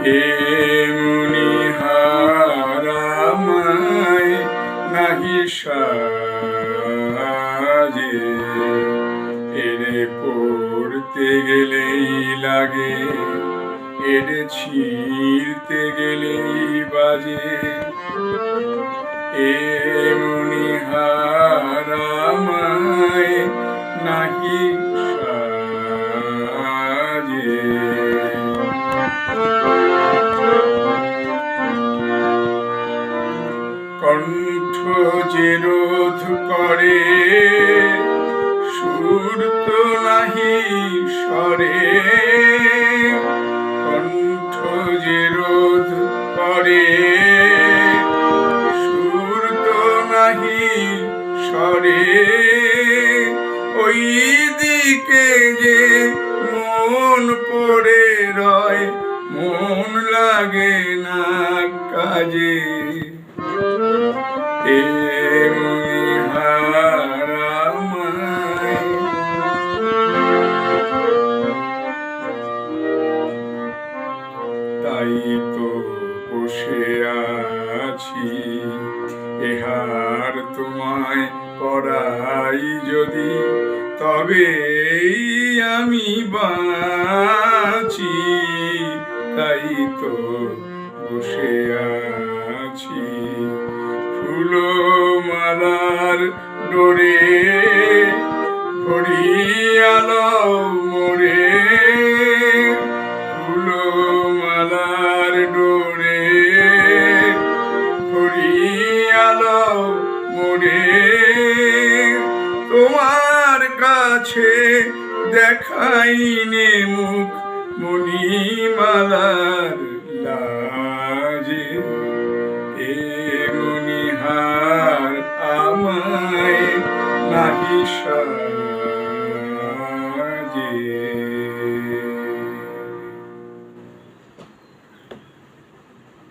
এ মনিহার আমায় নাহি সাজে, এরে পড়তে গেলেই লাগে, এরে ছিঁড়তে গেলেই বাজে। এ মনিহার আমায় নাহি সাজে। কণ্ঠ যে রোধ করে সুর তো নাহি সরে, কণ্ঠ যে রোধ করে সুর তো নাহি সরে, ওই দিকে যে মন পড়ে রয়, মন লাগে না কাজে। এ মনিহার আমায়, তাই তো বসে আছি, এহার তোমায় পড়াই যদি, তবেই আমি বাঁচি। তাই তো বসে আছি, ফুলমালার ডোরে ভরিয়া লও মোরে, ফুলমালার ডোরে ভরিয়া লও মোরে। তোমার কাছে দেখাইনে মুখ মণিমালার লাজে। এ মনিহার আমায় নাহি সাজে।